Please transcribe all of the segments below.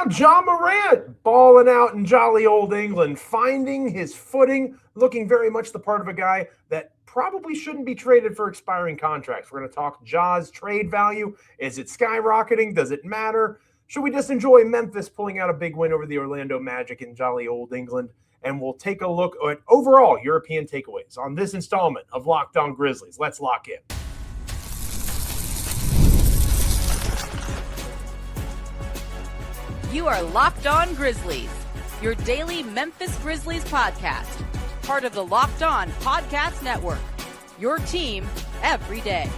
now Ja Morant balling out in jolly old England, finding his footing, looking very much the part of a guy that probably shouldn't be traded for expiring contracts. We're going to talk Ja's trade value. Is it skyrocketing? Does it matter? Should we just enjoy Memphis pulling out a big win over the Orlando Magic in jolly old England? And we'll take a look at overall European takeaways on this installment of Locked On Grizzlies. Let's lock in. You are Locked On Grizzlies, your daily Memphis Grizzlies podcast, part of the Locked On Podcast Network, your team every day.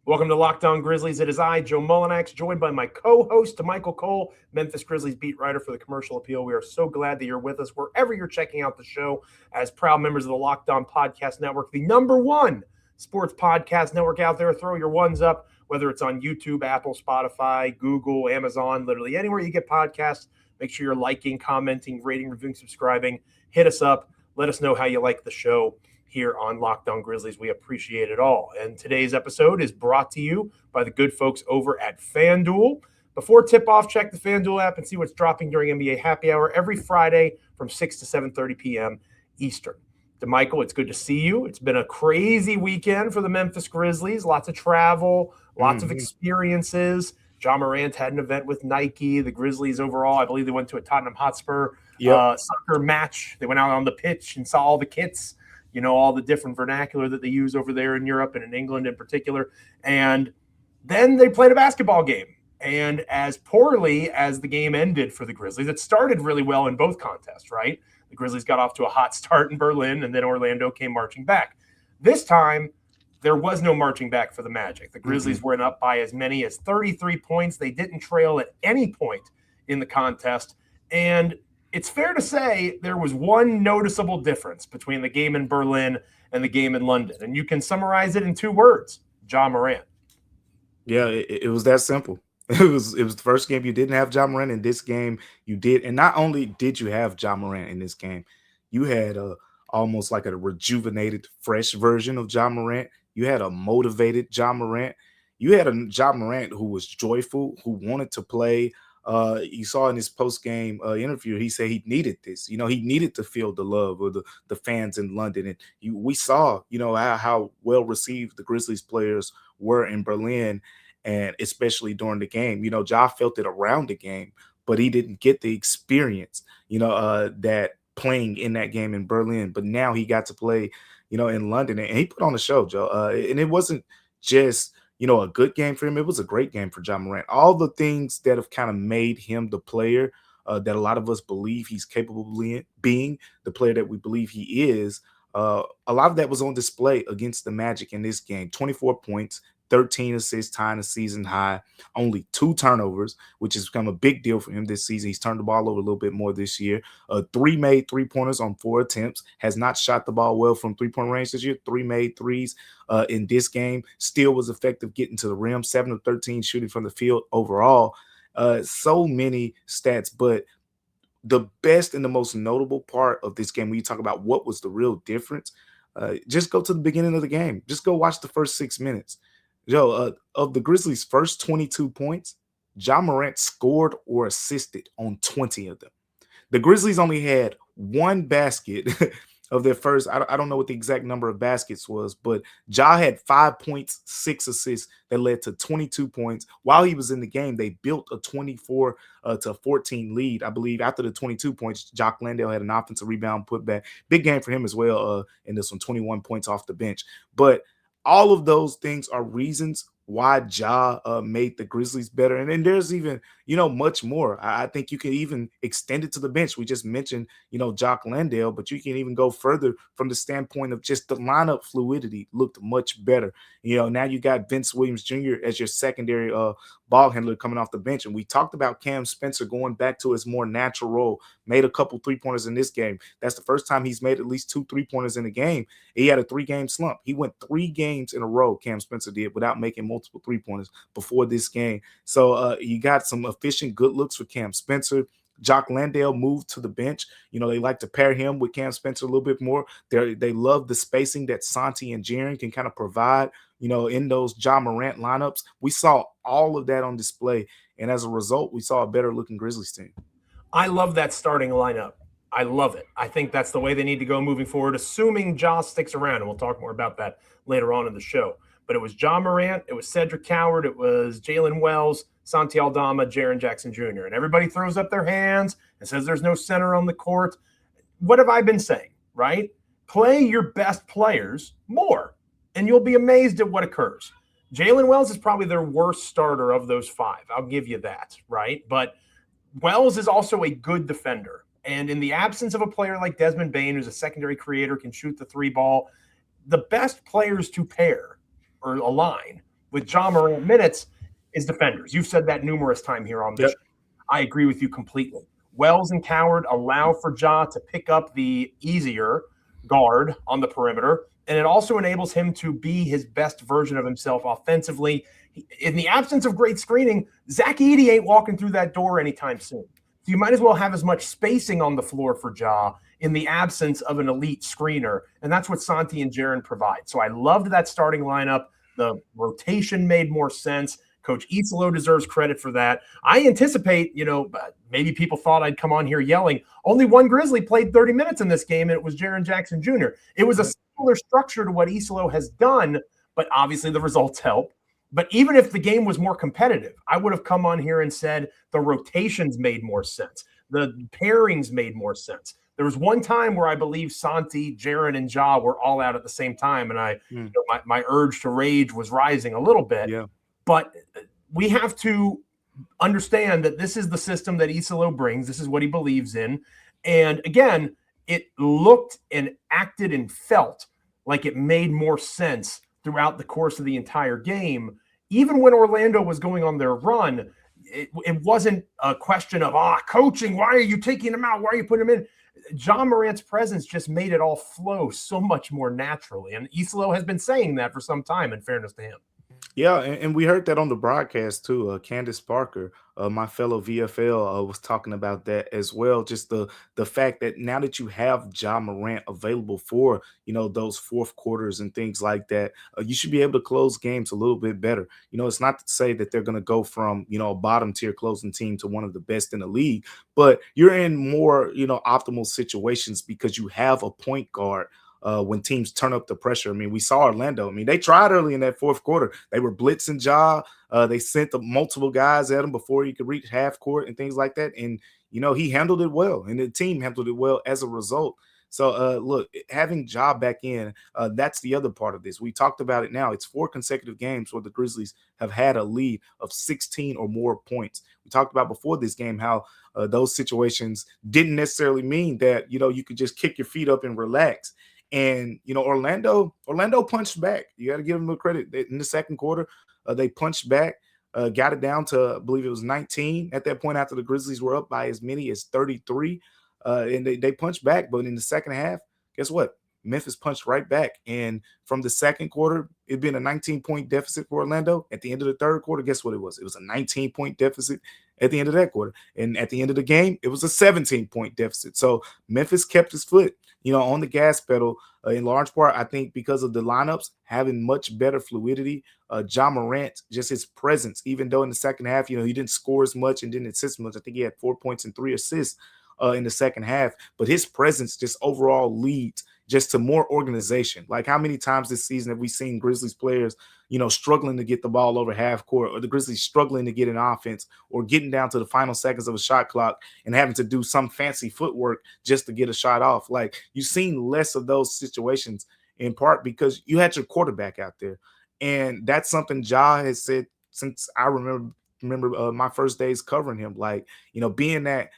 Welcome to Locked On Grizzlies. It is I, Joe Mullinax, joined by my co-host, Damichael Cole, Memphis Grizzlies beat writer for the Commercial Appeal. We are so glad that you're with us wherever you're checking out the show as proud members of the Locked On Podcast Network, the #1 sports podcast network out there. Throw your ones up, whether it's on YouTube, Apple, Spotify, Google, Amazon, literally anywhere you get podcasts. Make sure you're liking, commenting, rating, reviewing, subscribing. Hit us up. Let us know how you like the show here on Locked On Grizzlies. We appreciate it all. And today's episode is brought to you by the good folks over at FanDuel. Before tip-off, check the FanDuel app and see what's dropping during NBA Happy Hour every Friday from 6 to 7:30 p.m. Eastern. Damichael, it's good to see you. It's been a crazy weekend for the Memphis Grizzlies. Lots of travel, lots of experiences. Ja Morant had an event with Nike. The Grizzlies overall, I believe they went to a Tottenham Hotspur soccer match. They went out on the pitch and saw all the kits, you know, all the different vernacular that they use over there in Europe and in England in particular. And then they played a basketball game. And as poorly as the game ended for the Grizzlies, it started really well in both contests, right? The Grizzlies got off to a hot start in Berlin, and then Orlando came marching back. This time, there was no marching back for the Magic. The Grizzlies went up by as many as 33 points. They didn't trail at any point in the contest. And it's fair to say there was one noticeable difference between the game in Berlin and the game in London. And you can summarize it in 2 words: Ja Morant. Yeah, it was that simple. It was the first game you didn't have Ja Morant. In this game, you did. And not only did you have Ja Morant in this game, you had almost like a rejuvenated, fresh version of Ja Morant. You had a motivated Ja Morant. You had a Ja Morant who was joyful, who wanted to play. You saw in his post-game interview, he said he needed this. You know, he needed to feel the love of the fans in London. And we saw, you know, how well received the Grizzlies players were in Berlin, and especially during the game. You know, Ja felt it around the game, but he didn't get the experience, you know, that playing in that game in Berlin. But now he got to play, you know, in London, and he put on a show, Joe. And it wasn't just, you know, a good game for him. It was a great game for Ja Morant. All the things that have kind of made him the player that a lot of us believe he's capable of being, the player that we believe he is, a lot of that was on display against the Magic in this game. 24 points, 13 assists, tying a season high, only 2 turnovers, which has become a big deal for him this season. He's turned the ball over a little bit more this year. 3 made 3-pointers on 4 attempts, has not shot the ball well from 3-point range this year. 3 made threes in this game. Still was effective getting to the rim, 7 of 13 shooting from the field overall. So many stats, but the best and the most notable part of this game, when you talk about what was the real difference, just go to the beginning of the game. Just go watch the first 6 minutes. Joe, of the Grizzlies' first 22 points, Ja Morant scored or assisted on 20 of them. The Grizzlies only had 1 basket of their first. I don't know what the exact number of baskets was, but Ja had 5 points, 6 assists that led to 22 points. While he was in the game, they built a 24-14 lead. I believe after the 22 points, Jock Landale had an offensive rebound putback. Big game for him as well in this one, 21 points off the bench. But all of those things are reasons why Ja made the Grizzlies better. And then there's even, you know, much more. I think you can even extend it to the bench. We just mentioned, you know, Jock Landale, but you can even go further from the standpoint of just the lineup fluidity looked much better. You know, now you got Vince Williams Jr. as your secondary ball handler coming off the bench. And we talked about Cam Spencer going back to his more natural role, made a couple 3-pointers in this game. That's the first time he's made at least 2 3-pointers in a game. He had a 3-game slump. He went 3 games in a row, Cam Spencer did, without making multiple 3-pointers before this game. So you got some efficient good looks for Cam Spencer. Jock Landale moved to the bench. You know, they like to pair him with Cam Spencer a little bit more. They love the spacing that Santi and Jaren can kind of provide in those Ja Morant lineups. We saw all of that on display. And as a result, we saw a better looking Grizzlies team. I love that starting lineup. I love it. I think that's the way they need to go moving forward, assuming Ja sticks around. And we'll talk more about that later on in the show. But it was Ja Morant, it was Cedric Coward, it was Jalen Wells, Santi Aldama, Jaren Jackson Jr. And everybody throws up their hands and says there's no center on the court. What have I been saying, right? Play your best players more, and you'll be amazed at what occurs. Jalen Wells is probably their worst starter of those five. I'll give you that, right? But Wells is also a good defender. And in the absence of a player like Desmond Bane, who's a secondary creator, can shoot the three ball, the best players to pair or align with Ja Morant minutes is defenders. You've said that numerous times here on this. Yep. I agree with you completely. Wells and Coward allow for Ja to pick up the easier guard on the perimeter, and it also enables him to be his best version of himself offensively. In the absence of great screening, Zach Edey ain't walking through that door anytime soon. So you might as well have as much spacing on the floor for Ja in the absence of an elite screener, and that's what Santi and Jaren provide. So I loved that starting lineup. The rotation made more sense. Coach Isolo deserves credit for that. I anticipate, maybe people thought I'd come on here yelling, only one Grizzly played 30 minutes in this game, and it was Jaren Jackson Jr. It was a similar structure to what Isolo has done, but obviously the results help. But even if the game was more competitive, I would have come on here and said the rotations made more sense. The pairings made more sense. There was one time where I believe Santi, Jaren, and Ja were all out at the same time, and my urge to rage was rising a little bit. Yeah. But we have to understand that this is the system that Isolo brings. This is what he believes in. And again, it looked and acted and felt like it made more sense throughout the course of the entire game. Even when Orlando was going on their run, it wasn't a question of, coaching, why are you taking him out? Why are you putting him in? Ja Morant's presence just made it all flow so much more naturally. And Isolo has been saying that for some time, in fairness to him. Yeah, and we heard that on the broadcast too. Candace Parker, my fellow VFL, was talking about that as well. Just the fact that now that you have Ja Morant available for those fourth quarters and things like that, you should be able to close games a little bit better. It's not to say that they're going to go from a bottom tier closing team to one of the best in the league, but you're in more optimal situations because you have a point guard. When teams turn up the pressure. I mean, we saw Orlando. I mean, they tried early in that fourth quarter. They were blitzing Ja. They sent the multiple guys at him before he could reach half court and things like that. And, he handled it well, and the team handled it well as a result. So, look, having Ja back in, that's the other part of this. We talked about it now. It's 4 consecutive games where the Grizzlies have had a lead of 16 or more points. We talked about before this game how those situations didn't necessarily mean that, you could just kick your feet up and relax. And, Orlando punched back. You got to give them a credit. In the second quarter, they punched back, got it down to, I believe it was 19 at that point after the Grizzlies were up by as many as 33. And they punched back. But in the second half, guess what? Memphis punched right back. And from the second quarter, it'd been a 19-point deficit for Orlando. At the end of the third quarter, guess what it was? It was a 19-point deficit at the end of that quarter. And at the end of the game, it was a 17-point deficit. So Memphis kept his foot on the gas pedal, in large part, I think, because of the lineups having much better fluidity. Ja Morant, just his presence, even though in the second half, he didn't score as much and didn't assist much. I think he had 4 points and 3 assists in the second half. But his presence just overall leads just to more organization. Like, how many times this season have we seen Grizzlies players, struggling to get the ball over half court, or the Grizzlies struggling to get an offense, or getting down to the final seconds of a shot clock and having to do some fancy footwork just to get a shot off? Like, you've seen less of those situations, in part because you had your quarterback out there. And that's something Ja has said since I remember my first days covering him, like, being that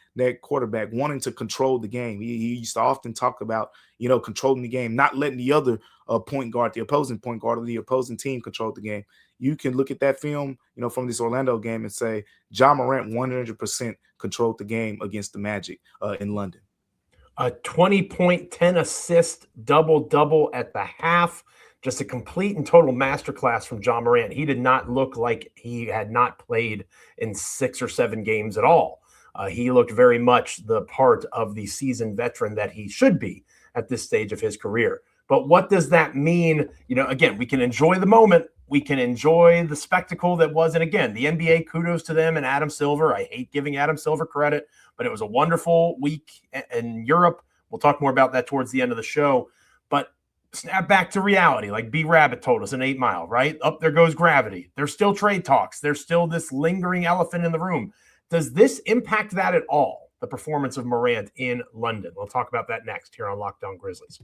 quarterback, wanting to control the game. He used to often talk about, controlling the game, not letting the other point guard, the opposing point guard of the opposing team control the game. You can look at that film, from this Orlando game and say Ja Morant 100% controlled the game against the Magic in London. A 20-point, 10-assist, double-double at the half. Just a complete and total masterclass from Ja Morant. He did not look like he had not played in 6 or 7 games at all. He looked very much the part of the seasoned veteran that he should be at this stage of his career. But what does that mean? Again, we can enjoy the moment. We can enjoy the spectacle that was. And again, the NBA, kudos to them and Adam Silver. I hate giving Adam Silver credit, but it was a wonderful week in Europe. We'll talk more about that towards the end of the show. But snap back to reality, like B Rabbit told us in 8 Mile, right? Up there goes gravity. There's still trade talks. There's still this lingering elephant in the room. Does this impact that at all, the performance of Morant in London? We'll talk about that next here on Locked On Grizzlies.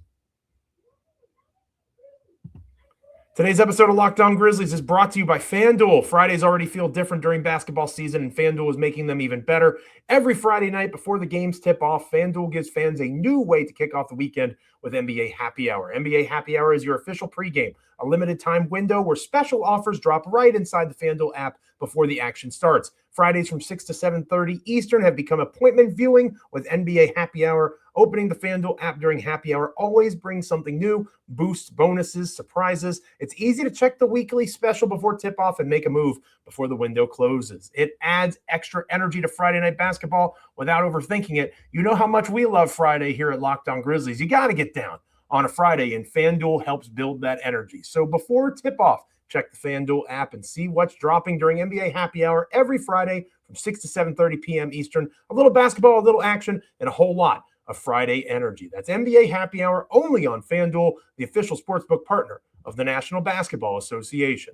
Today's episode of Locked On Grizzlies is brought to you by FanDuel. Fridays already feel different during basketball season, and FanDuel is making them even better. Every Friday night before the games tip off, FanDuel gives fans a new way to kick off the weekend with NBA Happy Hour. NBA Happy Hour is your official pregame, a limited time window where special offers drop right inside the FanDuel app before the action starts. Fridays from 6 to 7:30 Eastern have become appointment viewing with NBA Happy Hour. Opening the FanDuel app during Happy Hour always brings something new, boosts, bonuses, surprises. It's easy to check the weekly special before tip-off and make a move before the window closes. It adds extra energy to Friday night basketball without overthinking it. You know how much we love Friday here at Locked On Grizzlies. You got to get down on a Friday, and FanDuel helps build that energy. So before tip-off, check the FanDuel app and see what's dropping during NBA Happy Hour every Friday from 6 to 7:30 p.m. Eastern. A little basketball, a little action, and a whole lot of Friday energy. That's NBA Happy Hour only on FanDuel, the official sportsbook partner of the National Basketball Association.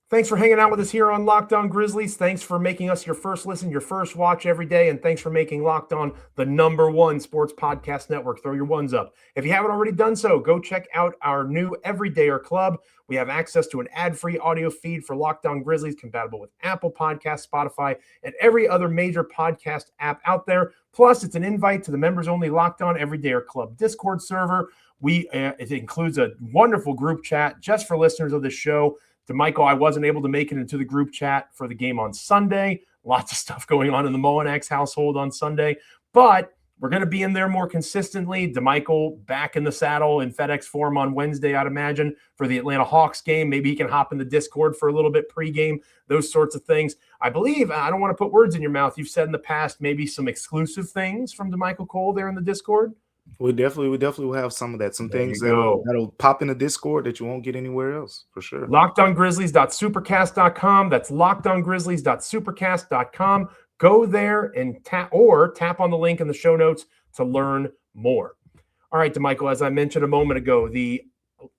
Thanks for hanging out with us here on Locked On Grizzlies. Thanks for making us your first listen, your first watch every day. And thanks for making Locked On the #1 sports podcast network. Throw your ones up. If you haven't already done so, go check out our new Everydayer Club. We have access to an ad-free audio feed for Locked On Grizzlies, compatible with Apple Podcasts, Spotify, and every other major podcast app out there. Plus, it's an invite to the members-only Locked On Everydayer Club Discord server. It includes a wonderful group chat just for listeners of this show. Damichael, I wasn't able to make it into the group chat for the game on Sunday. Lots of stuff going on in the Mullinax household on Sunday. But we're going to be in there more consistently. Damichael back in the saddle in FedEx Forum on Wednesday, I'd imagine, for the Atlanta Hawks game. Maybe he can hop in the Discord for a little bit pregame, those sorts of things. I believe, I don't want to put words in your mouth, you've said in the past maybe some exclusive things from Damichael Cole there in the Discord. We definitely will have some of that. Some things that'll pop in the Discord that you won't get anywhere else, for sure. LockedOnGrizzlies.supercast.com. That's LockedOnGrizzlies.supercast.com. Go there and tap on the link in the show notes to learn more. All right, Damichael, as I mentioned a moment ago, the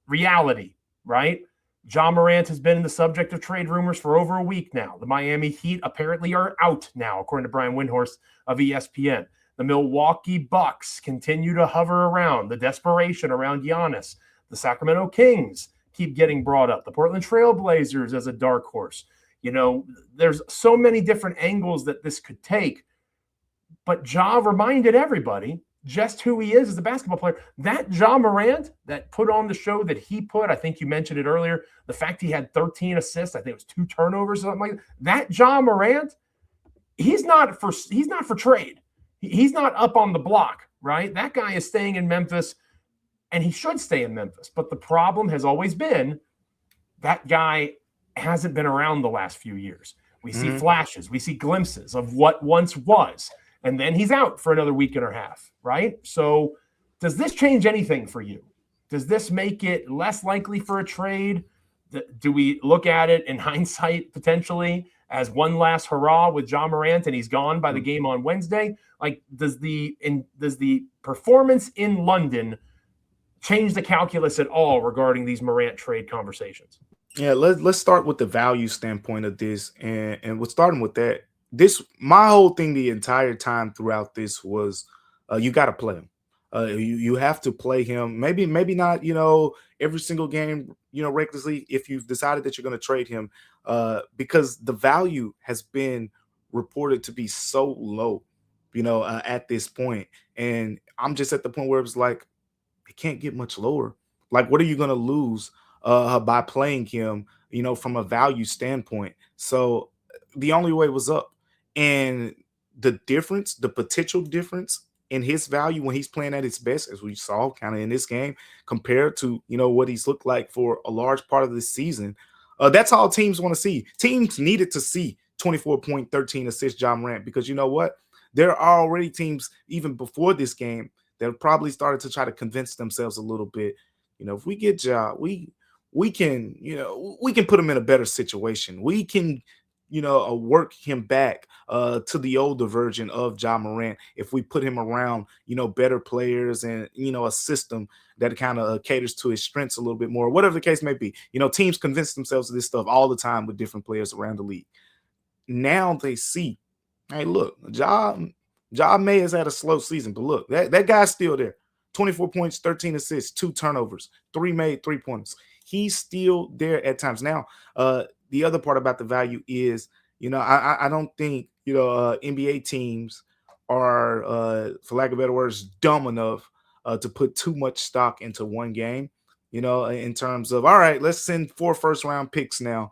reality, right? Ja Morant has been the subject of trade rumors for over a week now. The Miami Heat apparently are out now, according to Brian Windhorst of ESPN. The Milwaukee Bucks continue to hover around. The desperation around Giannis. The Sacramento Kings keep getting brought up. The Portland Trail Blazers as a dark horse. There's so many different angles that this could take. But Ja reminded everybody just who he is as a basketball player. That Ja Morant that put on the show that he put, I think you mentioned it earlier, the fact he had 13 assists, I think it was 2 turnovers or something like that. That Ja Morant, he's not for trade. He's not up on the block, right? That guy is staying in Memphis, and he should stay in Memphis. But the problem has always been that guy hasn't been around the last few years. We see flashes. We see glimpses of what once was. And then he's out for another week and a half, right? So does this change anything for you? Does this make it less likely for a trade? Do we look at it in hindsight potentially as one last hurrah with Ja Morant and he's gone by the game on Wednesday? Like, does the performance in London change the calculus at all regarding these Morant trade conversations? Yeah, let's start with the value standpoint of this, and we're starting with that. My whole thing the entire time throughout this was you got to play him. You have to play him. Maybe not, every single game, recklessly, if you've decided that you're going to trade him, because the value has been reported to be so low, at this point. And I'm just at the point where it's like, it can't get much lower. Like, what are you going to lose by playing him, from a value standpoint? So the only way was up. And the potential difference in his value when he's playing at his best, as we saw kind of in this game, compared to, what he's looked like for a large part of this season, that's all teams want to see. Teams needed to see 24 point, 13 assists Ja Morant, because you know what? There are already teams, even before this game, that have probably started to try to convince themselves a little bit, if we get Ja, we can, we can put him in a better situation. We can, work him back to the older version of Ja Morant if we put him around, better players and, a system that kind of caters to his strengths a little bit more, whatever the case may be. Teams convince themselves of this stuff all the time with different players around the league. Now they see, hey, look, Ja May has had a slow season, but look, that guy's still there. 24 points, 13 assists, 2 turnovers, 3 made 3-pointers. He's still there at times. Now, the other part about the value is, I don't think, NBA teams are, for lack of better words, dumb enough to put too much stock into one game, in terms of, all right, let's send 4 first-round picks now.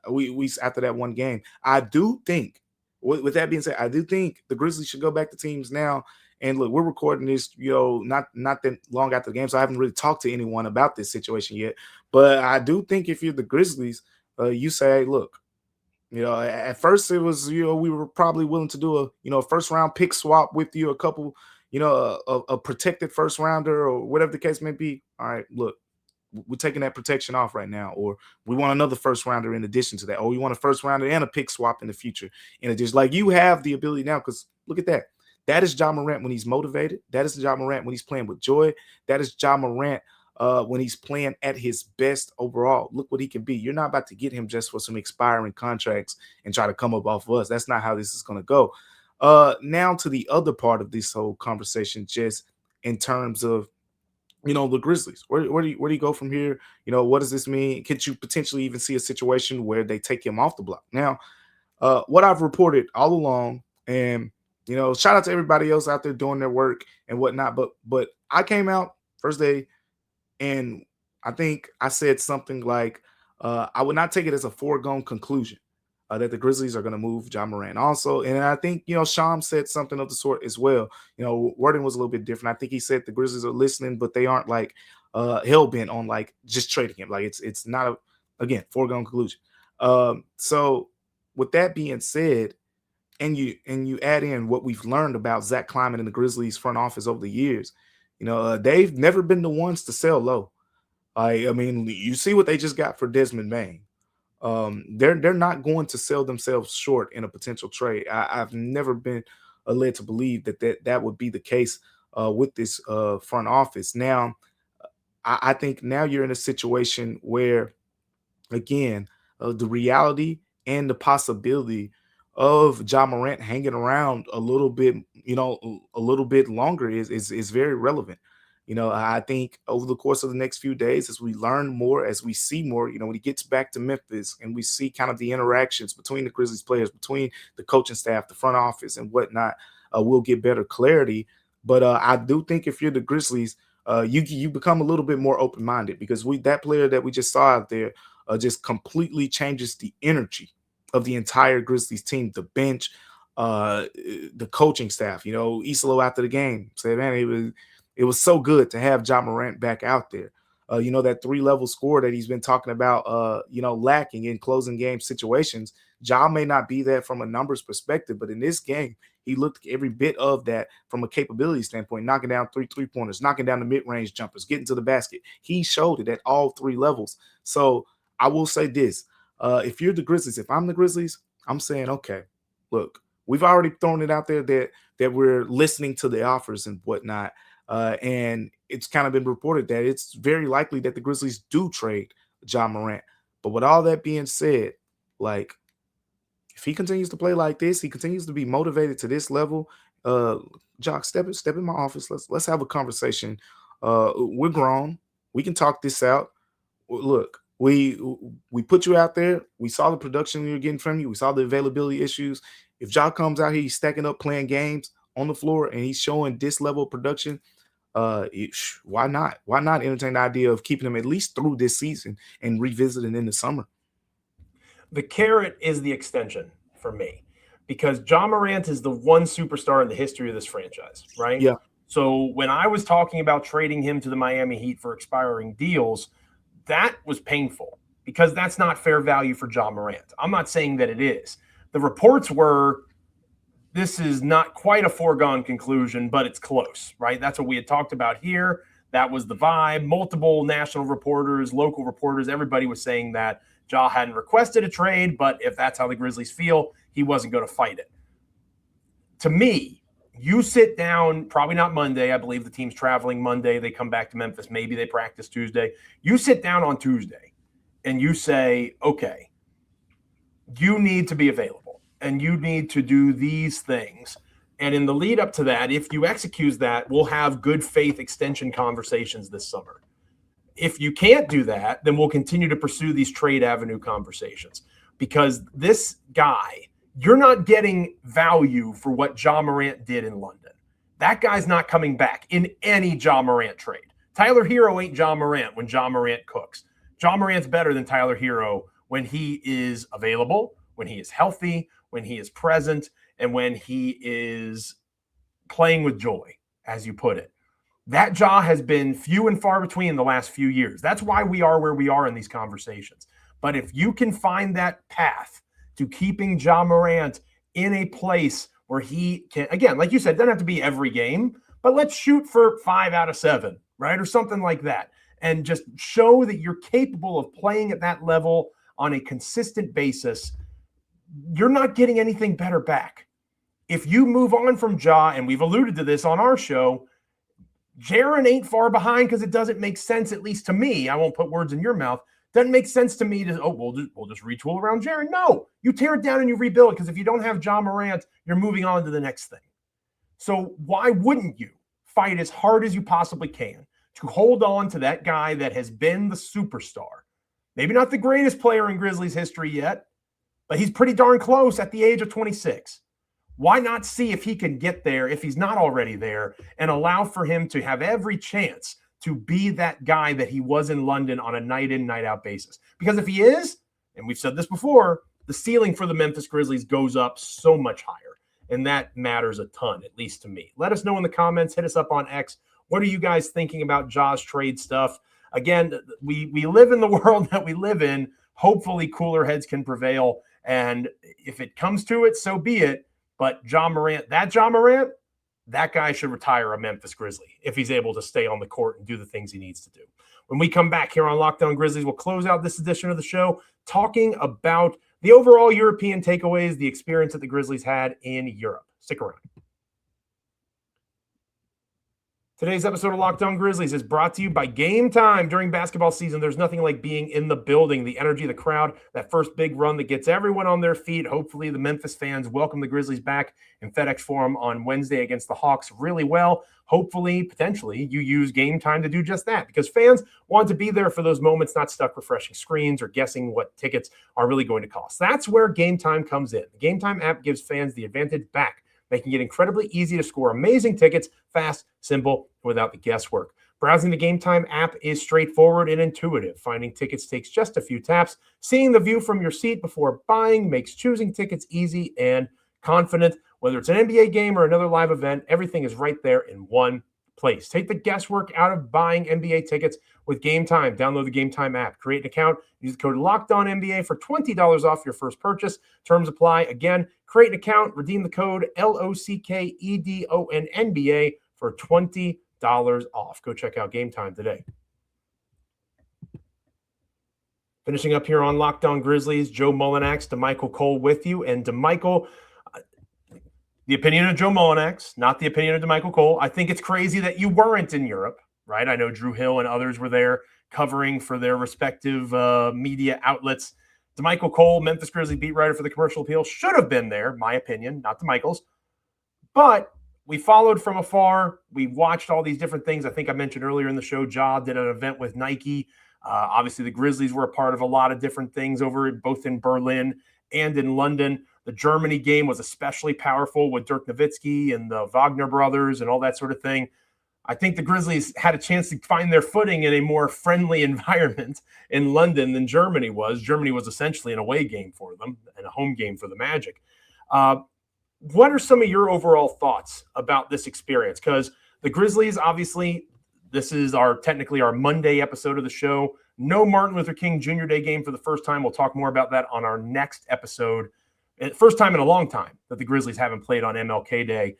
We after that one game. I do think, with that being said, I do think the Grizzlies should go back to teams now. And look, we're recording this, not that long after the game, so I haven't really talked to anyone about this situation yet. But I do think if you're the Grizzlies, you say, hey, look, at first it was, we were probably willing to do a first round pick swap with you, a couple, a protected first rounder or whatever the case may be. All right, look, we're taking that protection off right now, or we want another first rounder in addition to that, or we want a first rounder and a pick swap in the future. In addition, like, you have the ability now, because look at that. That is Ja Morant when he's motivated. That is Ja Morant when he's playing with joy. That is Ja Morant when he's playing at his best overall. Look what he can be. You're not about to get him just for some expiring contracts and try to come up off of us. That's not how this is going to go. Now to the other part of this whole conversation, just in terms of, the Grizzlies. Where do you go from here? What does this mean? Could you potentially even see a situation where they take him off the block? Now, what I've reported all along, and shout out to everybody else out there doing their work and whatnot. But I came out first day, and I think I said something like, I would not take it as a foregone conclusion that the Grizzlies are going to move Ja Morant. Also, and I think, Sham said something of the sort as well. Wording was a little bit different. I think he said the Grizzlies are listening, but they aren't like hell-bent on like just trading him. Like, it's not again, foregone conclusion. So with that being said, and you add in what we've learned about Zach Kleiman and the Grizzlies front office over the years, they've never been the ones to sell low. I mean, you see what they just got for Desmond Bane. They're not going to sell themselves short in a potential trade. I've never been led to believe that would be the case with this front office. Now, I think now you're in a situation where, again, the reality and the possibility of Ja Morant hanging around a little bit, a little bit longer is very relevant. I think over the course of the next few days, as we learn more, as we see more, when he gets back to Memphis and we see kind of the interactions between the Grizzlies players, between the coaching staff, the front office and whatnot, we'll get better clarity. But I do think if you're the Grizzlies, you become a little bit more open-minded, because that player that we just saw out there just completely changes the energy of the entire Grizzlies team, the bench, the coaching staff. Isolo after the game said, man, it was so good to have Ja Morant back out there. That 3-level score that he's been talking about, lacking in closing game situations. Ja may not be that from a numbers perspective, but in this game, he looked every bit of that from a capability standpoint, knocking down 3 3-pointers, knocking down the mid-range jumpers, getting to the basket. He showed it at all 3 levels. So I will say this. If you're the Grizzlies, if I'm the Grizzlies, I'm saying, okay, look, we've already thrown it out there that we're listening to the offers and whatnot. And it's kind of been reported that it's very likely that the Grizzlies do trade Ja Morant. But with all that being said, like, if he continues to play like this, he continues to be motivated to this level, Jock, step in my office. Let's have a conversation. We're grown. We can talk this out. Look, we put you out there. We saw the production we were getting from you. We saw the availability issues. If Ja comes out here, he's stacking up playing games on the floor and he's showing this level of production, why not? Why not entertain the idea of keeping him at least through this season and revisiting in the summer? The carrot is the extension for me, because Ja Morant is the one superstar in the history of this franchise, right? Yeah. So when I was talking about trading him to the Miami Heat for expiring deals, that was painful, because that's not fair value for Ja Morant. I'm not saying that it is. The reports were this is not quite a foregone conclusion, but it's close, right? That's what we had talked about here. That was the vibe. Multiple national reporters, local reporters, everybody was saying that Ja hadn't requested a trade, but if that's how the Grizzlies feel, he wasn't going to fight it. To me, you sit down, probably not Monday. I believe the team's traveling Monday. They come back to Memphis. Maybe they practice Tuesday. You sit down on Tuesday and you say, okay, you need to be available and you need to do these things. And in the lead up to that, if you execute that, we'll have good faith extension conversations this summer. If you can't do that, then we'll continue to pursue these trade avenue conversations, because this guy, you're not getting value for what Ja Morant did in London. That guy's not coming back in any Ja Morant trade. Tyler Hero ain't Ja Morant when Ja Morant cooks. Ja Morant's better than Tyler Hero when he is available, when he is healthy, when he is present, and when he is playing with joy, as you put it. That Ja has been few and far between the last few years. That's why we are where we are in these conversations. But if you can find that path to keeping Ja Morant in a place where he can, again, like you said, it doesn't have to be every game, but let's shoot for 5 out of 7, right? Or something like that. And just show that you're capable of playing at that level on a consistent basis. You're not getting anything better back. If you move on from Ja, and we've alluded to this on our show, Jaren ain't far behind, because it doesn't make sense, at least to me. I won't put words in your mouth. Doesn't make sense to me to, we'll just retool around Jaren. No, you tear it down and you rebuild it, because if you don't have Ja Morant, you're moving on to the next thing. So why wouldn't you fight as hard as you possibly can to hold on to that guy that has been the superstar? Maybe not the greatest player in Grizzlies history yet, but he's pretty darn close at the age of 26. Why not see if he can get there, if he's not already there, and allow for him to have every chance to be that guy that he was in London on a night-in, night-out basis? Because if he is, and we've said this before, the ceiling for the Memphis Grizzlies goes up so much higher, and that matters a ton, at least to me. Let us know in the comments. Hit us up on X. What are you guys thinking about Ja's trade stuff? Again, we live in the world that we live in. Hopefully cooler heads can prevail, and if it comes to it, so be it. But Ja Morant, that guy should retire a Memphis Grizzly if he's able to stay on the court and do the things he needs to do. When we come back here on Locked On Grizzlies, we'll close out this edition of the show talking about the overall European takeaways, the experience that the Grizzlies had in Europe. Stick around. Today's episode of Locked On Grizzlies is brought to you by Game Time. During basketball season, there's nothing like being in the building, the energy of the crowd, that first big run that gets everyone on their feet. Hopefully the Memphis fans welcome the Grizzlies back in FedEx Forum on Wednesday against the Hawks really well. Hopefully, potentially, you use Game Time to do just that, because fans want to be there for those moments, not stuck refreshing screens or guessing what tickets are really going to cost. That's where Game Time comes in. The Game Time app gives fans the advantage back, making it incredibly easy to score amazing tickets, fast, simple, without the guesswork. Browsing the Game Time app is straightforward and intuitive. Finding tickets takes just a few taps. Seeing the view from your seat before buying makes choosing tickets easy and confident. Whether it's an NBA game or another live event, everything is right there in one place. Take the guesswork out of buying NBA tickets with Game Time. Download the Game Time app. Create an account. Use the code LOCKEDONNBA for $20 off your first purchase. Terms apply. Again, create an account. Redeem the code LOCKEDONNBA for $20 off. Go check out Game Time today. Finishing up here on Locked On Grizzlies, Joe Mullinax, Damichael Cole with you. And Damichael, the opinion of Joe Mullinax, not the opinion of Damichael Cole. I think it's crazy that you weren't in Europe, right? I know Drew Hill and others were there covering for their respective media outlets. Damichael Cole, Memphis Grizzlies beat writer for the Commercial Appeal, should have been there, my opinion, not Damichael's. But we followed from afar. We watched all these different things. I think I mentioned earlier in the show, Ja did an event with Nike. Obviously, the Grizzlies were a part of a lot of different things over both in Berlin and in London. The Germany game was especially powerful with Dirk Nowitzki and the Wagner brothers and all that sort of thing. I think the Grizzlies had a chance to find their footing in a more friendly environment in London than Germany was. Germany was essentially an away game for them and a home game for the Magic. What are some of your overall thoughts about this experience? Because the Grizzlies, obviously, this is technically our Monday episode of the show. No Martin Luther King Jr. Day game for the first time. We'll talk more about that on our next episode. and first time in a long time that the Grizzlies haven't played on MLK Day.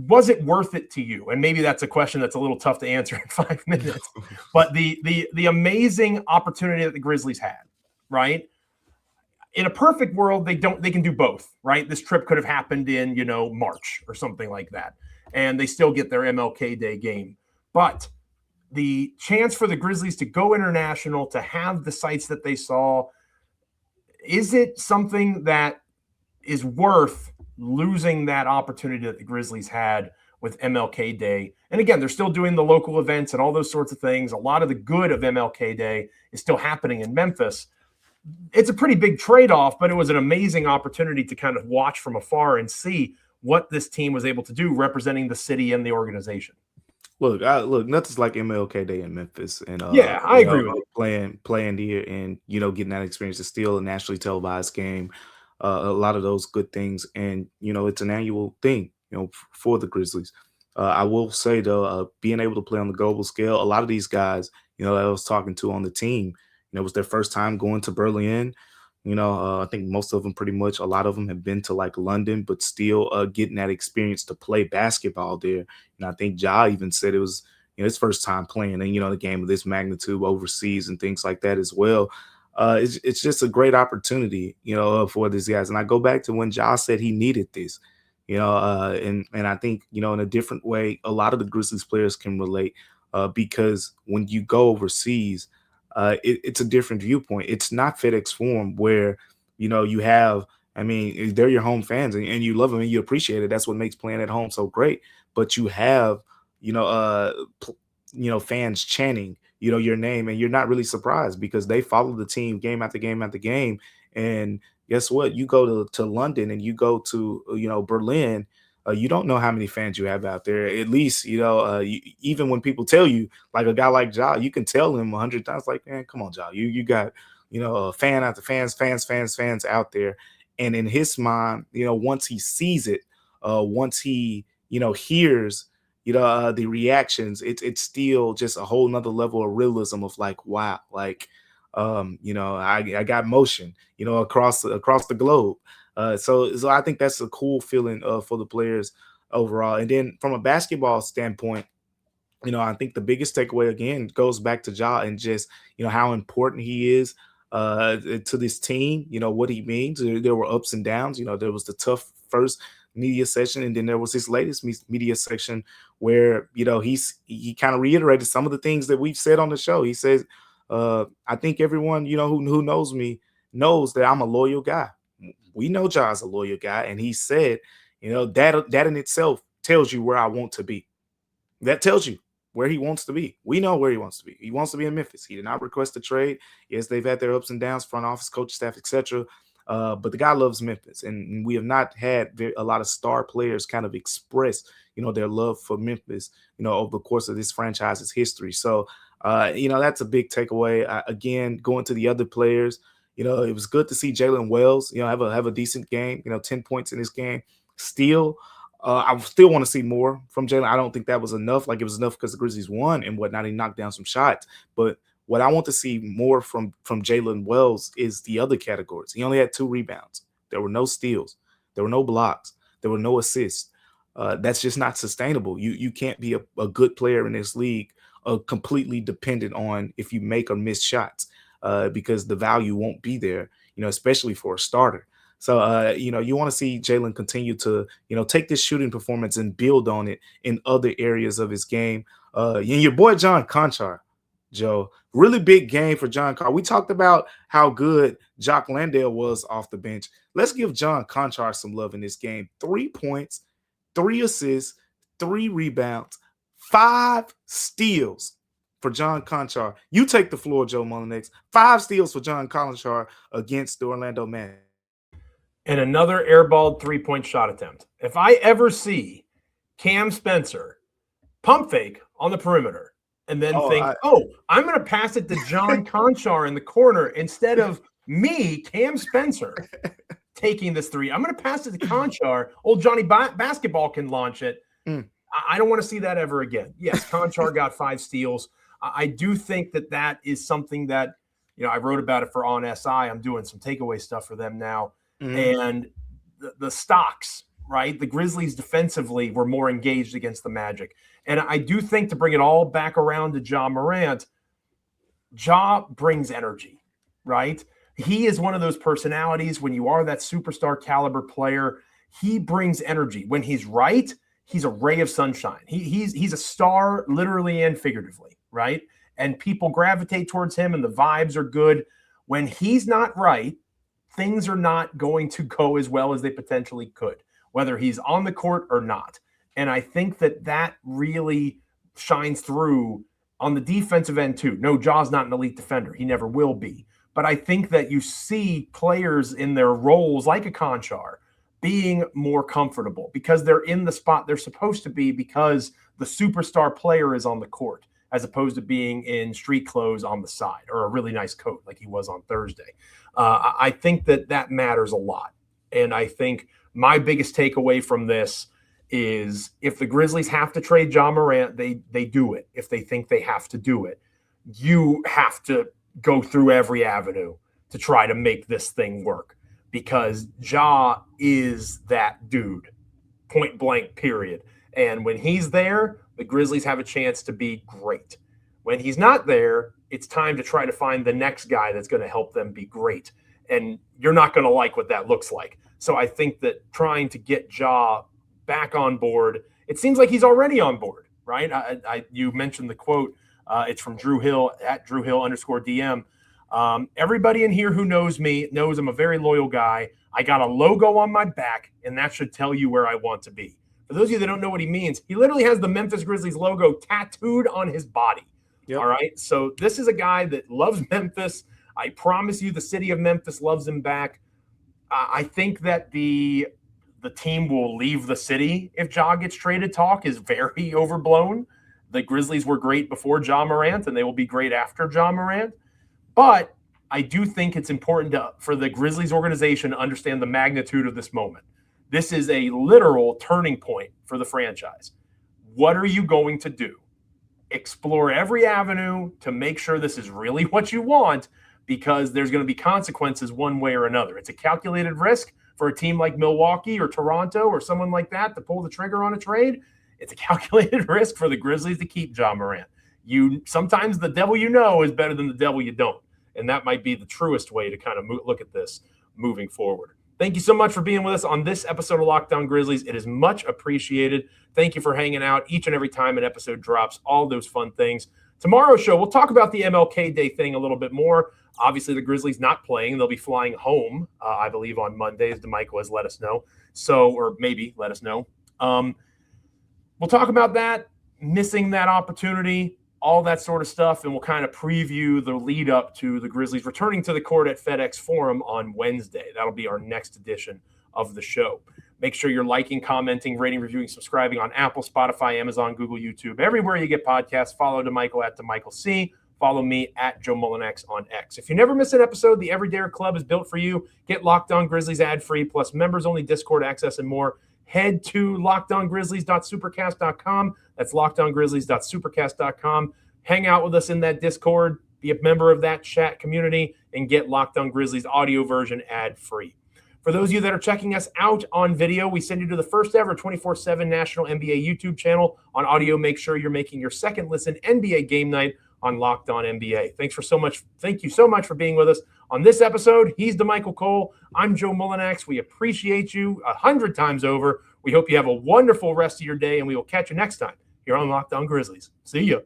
Was it worth it to you? And maybe that's a question that's a little tough to answer in 5 minutes. But the amazing opportunity that the Grizzlies had, right? In a perfect world, they can do both, right? This trip could have happened in, March or something like that, and they still get their MLK Day game. But the chance for the Grizzlies to go international, to have the sights that they saw, is it something that is worth losing that opportunity that the Grizzlies had with MLK Day? And again, they're still doing the local events and all those sorts of things. A lot of the good of MLK Day is still happening in Memphis. It's a pretty big trade-off, but it was an amazing opportunity to kind of watch from afar and see what this team was able to do representing the city and the organization. Look, nothing's like MLK Day in Memphis, and I agree with you. Playing here, and getting that experience. Is still a nationally televised game. A lot of those good things, and it's an annual thing, for the Grizzlies. I will say though, being able to play on the global scale, a lot of these guys, that I was talking to on the team, it was their first time going to Berlin. I think most of them, pretty much, a lot of them have been to like London, but still getting that experience to play basketball there. And I think Ja even said it was his first time playing, and the game of this magnitude overseas and things like that as well. It's just a great opportunity, for these guys. And I go back to when Ja said he needed this, and I think, in a different way, a lot of the Grizzlies players can relate because when you go overseas, it's a different viewpoint. It's not FedEx Forum where, you have, they're your home fans and you love them and you appreciate it. That's what makes playing at home so great. But you have, fans chanting, your name, and you're not really surprised because they follow the team game after game after game. And guess what? You go to London and you go to, Berlin, you don't know how many fans you have out there. At least, even when people tell you, like a guy like Ja, you can tell him 100 times, like, man, come on, Ja, you got, a fan after fans out there. And in his mind, once he sees it, once he, hears, the reactions, it's still just a whole nother level of realism of like, wow, like, I got motion, across the globe. So I think that's a cool feeling for the players overall. And then from a basketball standpoint, I think the biggest takeaway again goes back to Ja and just, how important he is to this team, what he means. There were ups and downs. There was the tough first media session, and then there was his latest media section where, he kind of reiterated some of the things that we've said on the show. He says, I think everyone, who knows me knows that I'm a loyal guy. We know Ja's a loyal guy, and he said, that in itself tells you where I want to be. That tells you where he wants to be. We know where he wants to be. He wants to be in Memphis. He did not request a trade. Yes, they've had their ups and downs, front office, coach staff, etc. But the guy loves Memphis, and we have not had a lot of star players kind of express, their love for Memphis, over the course of this franchise's history. So, that's a big takeaway. Again, going to the other players, it was good to see Jalen Wells, have a decent game, 10 points in this game. I still want to see more from Jalen. I don't think that was enough. Like, it was enough because the Grizzlies won and whatnot. He knocked down some shots. But what I want to see more from Jalen Wells is the other categories. He only had 2 rebounds. There were no steals. There were no blocks. There were no assists. That's just not sustainable. You can't be a good player in this league completely dependent on if you make or miss shots. Because the value won't be there, especially for a starter. So, you want to see Jalen continue to, take this shooting performance and build on it in other areas of his game. And your boy, John Conchar, Joe, really big game for John Conchar. We talked about how good Jock Landale was off the bench. Let's give John Conchar some love in this game. 3 points, 3 assists, 3 rebounds, 5 steals for John Conchar. You take the floor, Joe Mullinax. 5 steals for John Conchar against the Orlando Magic. And another airballed 3-point shot attempt. If I ever see Cam Spencer pump fake on the perimeter and then I'm going to pass it to John Conchar in the corner instead of me, Cam Spencer, taking this 3. I'm going to pass it to Conchar. Old Johnny Basketball can launch it. I don't want to see that ever again. Yes, Conchar got 5 steals. I do think that is something that, I wrote about it for On SI. I'm doing some takeaway stuff for them now. and the stocks, right? The Grizzlies defensively were more engaged against the Magic. And I do think, to bring it all back around to Ja Morant, Ja brings energy, right? He is one of those personalities. When you are that superstar caliber player, he brings energy. When he's right, he's a ray of sunshine. He's a star, literally and figuratively, right? And people gravitate towards him, and the vibes are good. When he's not right, things are not going to go as well as they potentially could, whether he's on the court or not. And I think that really shines through on the defensive end too. No, Ja's not an elite defender. He never will be. But I think that you see players in their roles like a Conchar being more comfortable because they're in the spot they're supposed to be, because the superstar player is on the court, as opposed to being in street clothes on the side or a really nice coat like he was on Thursday. I think that matters a lot. And I think my biggest takeaway from this is, if the Grizzlies have to trade Ja Morant, they do it. If they think they have to do it, you have to go through every avenue to try to make this thing work, because Ja is that dude, point blank, period. And when he's there, the Grizzlies have a chance to be great. When he's not there, it's time to try to find the next guy that's going to help them be great. And you're not going to like what that looks like. So I think that trying to get Ja back on board, it seems like he's already on board, right? You mentioned the quote. It's from Drew Hill at Drew Hill _DM. Everybody in here who knows me knows I'm a very loyal guy. I got a logo on my back, and that should tell you where I want to be. For those of you that don't know what he means, he literally has the Memphis Grizzlies logo tattooed on his body. Yep. All right. So this is a guy that loves Memphis. I promise you, the city of Memphis loves him back. I think that the team will leave the city if Ja gets traded. Talk is very overblown. The Grizzlies were great before Ja Morant, and they will be great after Ja Morant. But I do think it's important for the Grizzlies organization to understand the magnitude of this moment. This is a literal turning point for the franchise. What are you going to do? Explore every avenue to make sure this is really what you want, because there's going to be consequences one way or another. It's a calculated risk for a team like Milwaukee or Toronto or someone like that to pull the trigger on a trade. It's a calculated risk for the Grizzlies to keep Ja Morant. Sometimes the devil you know is better than the devil you don't. And that might be the truest way to kind of look at this moving forward. Thank you so much for being with us on this episode of Lockdown Grizzlies. It is much appreciated. Thank you for hanging out each and every time an episode drops, all those fun things. Tomorrow's show, we'll talk about the MLK Day thing a little bit more. Obviously, the Grizzlies not playing. They'll be flying home, I believe, on Monday, as Damichael has let us know. Or maybe let us know. We'll talk about that, missing that opportunity, all that sort of stuff, and we'll kind of preview the lead up to the Grizzlies returning to the court at FedEx Forum on Wednesday. That'll be our next edition of the show. Make sure you're liking, commenting, rating, reviewing, subscribing on Apple, Spotify, Amazon, Google, YouTube, everywhere you get podcasts. Follow Damichael at Damichael C. Follow me at Joe Mullinax on X. If you never miss an episode, the Everydayer Club is built for you. Get Locked On Grizzlies ad-free, plus members-only Discord access and more. Head to lockedongrizzlies.supercast.com. That's lockedongrizzlies.supercast.com. Hang out with us in that Discord. Be a member of that chat community and get Locked On Grizzlies audio version ad-free. For those of you that are checking us out on video, we send you to the first ever 24/7 National NBA YouTube channel. On audio, make sure you're making your second listen NBA game night on Locked On NBA. Thank you so much for being with us on this episode. He's Damichael Cole. I'm Joe Mullinax. We appreciate you 100 times over. We hope you have a wonderful rest of your day, and we will catch you next time here on Locked On Grizzlies. See ya.